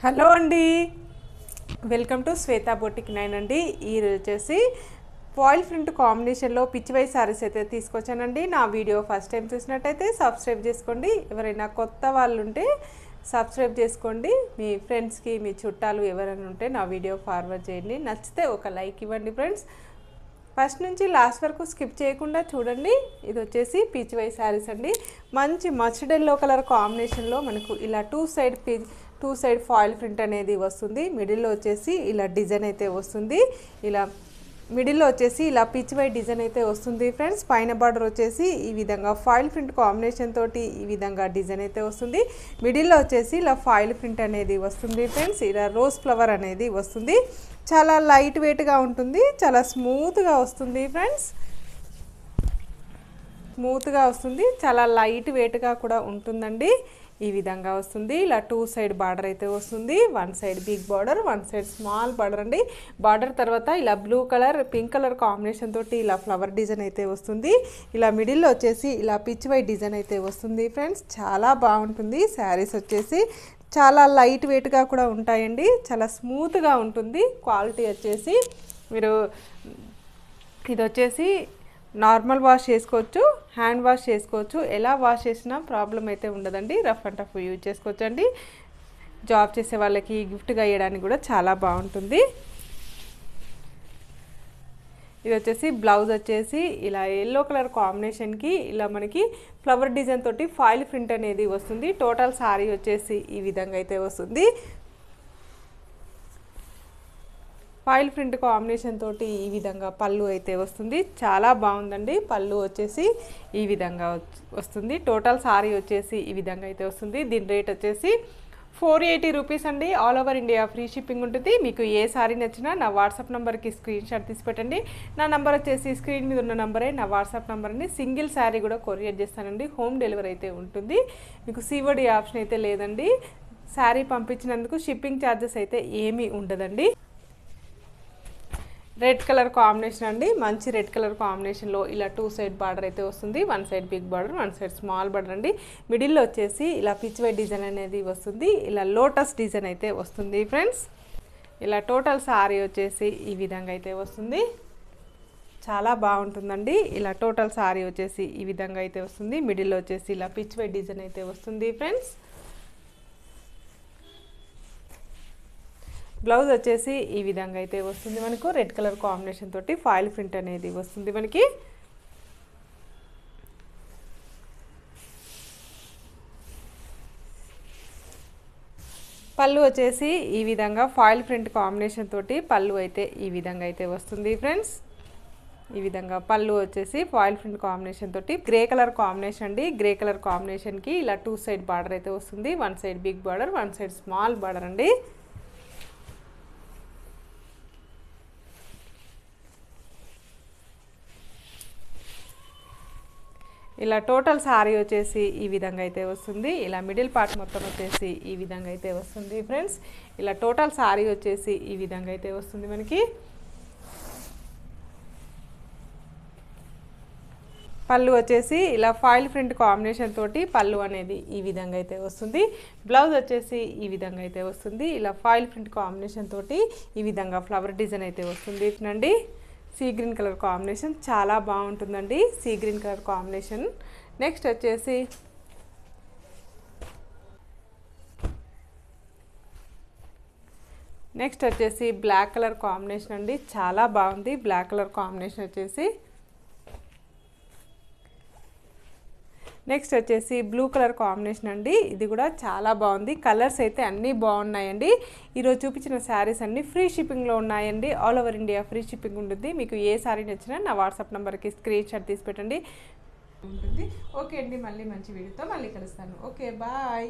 Hello అండి, welcome to Shweta boutique 9 అండి. ఈరోజు వచ్చేసి ఫాయిల్ ప్రింట్ కాంబినేషన్లో పిచ్చివై శారీస్ అయితే తీసుకొచ్చానండి. నా వీడియో ఫస్ట్ టైం చూసినట్టయితే సబ్స్క్రైబ్ చేసుకోండి. ఎవరైనా కొత్త వాళ్ళు ఉంటే సబ్స్క్రైబ్ చేసుకోండి. మీ ఫ్రెండ్స్కి, మీ చుట్టాలు ఎవరైనా ఉంటే నా వీడియో ఫార్వర్డ్ చేయండి. నచ్చితే ఒక లైక్ ఇవ్వండి ఫ్రెండ్స్. ఫస్ట్ నుంచి లాస్ట్ వరకు స్కిప్ చేయకుండా చూడండి. ఇది వచ్చేసి పిచ్చివై శారీస్ అండి. మంచి మస్టర్డ్ ఎల్లో కలర్ కాంబినేషన్లో మనకు ఇలా టూ సైడ్ ఫాయిల్ ప్రింట్ అనేది వస్తుంది. మిడిల్లో వచ్చేసి ఇలా డిజైన్ అయితే వస్తుంది. ఇలా మిడిల్లో వచ్చేసి ఇలా పిచ్చివై డిజైన్ అయితే వస్తుంది ఫ్రెండ్స్. పైన బార్డర్ వచ్చేసి ఈ విధంగా ఫాయిల్ ప్రింట్ కాంబినేషన్ తోటి ఈ విధంగా డిజైన్ అయితే వస్తుంది. మిడిల్లో వచ్చేసి ఇలా ఫాయిల్ ప్రింట్ అనేది వస్తుంది ఫ్రెండ్స్. ఇలా రోజ్ ఫ్లవర్ అనేది వస్తుంది. చాలా లైట్ వెయిట్గా ఉంటుంది, చాలా స్మూత్గా వస్తుంది ఫ్రెండ్స్. స్మూత్గా వస్తుంది, చాలా లైట్ వెయిట్గా కూడా ఉంటుందండి. ఈ విధంగా వస్తుంది. ఇలా టూ సైడ్ బార్డర్ అయితే వస్తుంది. One side big border, one side small border అండి. బార్డర్ తర్వాత ఇలా blue colour, pink colour combination తోటి ఇలా ఫ్లవర్ డిజైన్ అయితే వస్తుంది. ఇలా మిడిల్లో వచ్చేసి ఇలా పిచ్చివై డిజైన్ అయితే వస్తుంది ఫ్రెండ్స్. చాలా బాగుంటుంది. శారీస్ వచ్చేసి చాలా లైట్ వెయిట్గా కూడా ఉంటాయండి. చాలా స్మూత్గా ఉంటుంది. క్వాలిటీ వచ్చేసి మీరు ఇది వచ్చేసి నార్మల్ వాష్ చేసుకోవచ్చు, హ్యాండ్ వాష్ చేసుకోవచ్చు. ఎలా వాష్ చేసినా ప్రాబ్లం అయితే ఉండదండి. రఫ్ అండ్ టఫ్ యూజ్ చేసుకోవచ్చు అండి. జాబ్ చేసే వాళ్ళకి గిఫ్ట్గా ఇవ్వడానికి కూడా చాలా బాగుంటుంది. ఇది వచ్చేసి బ్లౌజ్ వచ్చేసి ఇలా ఎల్లో కలర్ కాంబినేషన్కి ఇలా మనకి ఫ్లవర్ డిజైన్ తోటి ఫాయిల్ ప్రింట్ అనేది వస్తుంది. టోటల్ సారీ వచ్చేసి ఈ విధంగా అయితే వస్తుంది. ఫాయిల్ ప్రింట్ కాంబినేషన్ తోటి ఈ విధంగా పళ్ళు అయితే వస్తుంది. చాలా బాగుందండి. పళ్ళు వచ్చేసి ఈ విధంగా వస్తుంది. టోటల్ సారీ వచ్చేసి ఈ విధంగా అయితే వస్తుంది. దీని రేట్ వచ్చేసి 480 రూపీస్ అండి. All over India free shipping ఉంటుంది. మీకు ఏ సారీ నచ్చినా నా వాట్సాప్ నెంబర్కి స్క్రీన్ షాట్ తీసి పెట్టండి. నా నెంబర్ వచ్చేసి స్క్రీన్ మీద ఉన్న నెంబరే నా వాట్సాప్ నెంబర్ అండి. సింగిల్ శారీ కూడా కొరియర్ చేస్తానండి. హోమ్ డెలివరీ అయితే ఉంటుంది. మీకు సిఓడి ఆప్షన్ అయితే లేదండి. శారీ పంపించినందుకు షిప్పింగ్ ఛార్జెస్ అయితే ఏమీ ఉండదండి. రెడ్ కలర్ కాంబినేషన్ అండి. మంచి రెడ్ కలర్ కాంబినేషన్లో ఇలా టూ సైడ్ బార్డర్ అయితే వస్తుంది. One side big border, one side small border అండి. మిడిల్లో వచ్చేసి ఇలా పిచ్చివై డిజైన్ అనేది వస్తుంది. ఇలా లోటస్ డిజైన్ అయితే వస్తుంది ఫ్రెండ్స్. ఇలా టోటల్ సారీ వచ్చేసి ఈ విధంగా అయితే వస్తుంది. చాలా బాగుంటుందండి. ఇలా టోటల్ సారీ వచ్చేసి ఈ విధంగా అయితే వస్తుంది. మిడిల్లో వచ్చేసి ఇలా పిచ్చివై డిజైన్ అయితే వస్తుంది ఫ్రెండ్స్. బ్లౌజ్ వచ్చేసి ఈ విధంగా అయితే వస్తుంది. మనకు రెడ్ కలర్ కాంబినేషన్ తోటి ఫాయిల్ ప్రింట్ అనేది వస్తుంది మనకి. పళ్ళు వచ్చేసి ఈ విధంగా ఫాయిల్ ప్రింట్ కాంబినేషన్ తోటి పళ్ళు అయితే ఈ విధంగా అయితే వస్తుంది ఫ్రెండ్స్. ఈ విధంగా పళ్ళు వచ్చేసి ఫాయిల్ ప్రింట్ కాంబినేషన్ తోటి గ్రే కలర్ కాంబినేషన్ అండి. గ్రే కలర్ కాంబినేషన్కి ఇలా టూ సైడ్ బార్డర్ అయితే వస్తుంది. One side big border, one side small border అండి. ఇలా టోటల్ సారీ వచ్చేసి ఈ విధంగా అయితే వస్తుంది. ఇలా మిడిల్ పార్ట్ మొత్తం వచ్చేసి ఈ విధంగా అయితే వస్తుంది ఫ్రెండ్స్. ఇలా టోటల్ సారీ వచ్చేసి ఈ విధంగా అయితే వస్తుంది మనకి. పళ్ళు వచ్చేసి ఇలా ఫాయిల్ ప్రింట్ కాంబినేషన్ తోటి పళ్ళు అనేది ఈ విధంగా అయితే వస్తుంది. బ్లౌజ్ వచ్చేసి ఈ విధంగా అయితే వస్తుంది. ఇలా ఫాయిల్ ప్రింట్ కాంబినేషన్ తోటి ఈ విధంగా ఫ్లవర్ డిజైన్ అయితే వస్తుంది అండి. సీ గ్రీన్ కలర్ కాంబినేషన్ చాలా బాగుంటుందండి. Sea green colour combination. Next వచ్చేసి బ్లాక్ కలర్ కాంబినేషన్ అండి. చాలా బాగుంది బ్లాక్ కలర్ కాంబినేషన్ వచ్చేసి. నెక్స్ట్ వచ్చేసి బ్లూ కలర్ కాంబినేషన్ అండి. ఇది కూడా చాలా బాగుంది. కలర్స్ అయితే అన్నీ బాగున్నాయండి. ఈరోజు చూపించిన శారీస్ అన్నీ ఫ్రీ షిప్పింగ్లో ఉన్నాయండి. All over India free shipping ఉంటుంది. మీకు ఏ శారీ నచ్చినా నా వాట్సాప్ నెంబర్కి స్క్రీన్ షాట్ తీసి పెట్టండి ఉంటుంది. ఓకే అండి, మళ్ళీ మంచి వీడియోతో మళ్ళీ కలుస్తాను. Okay, bye.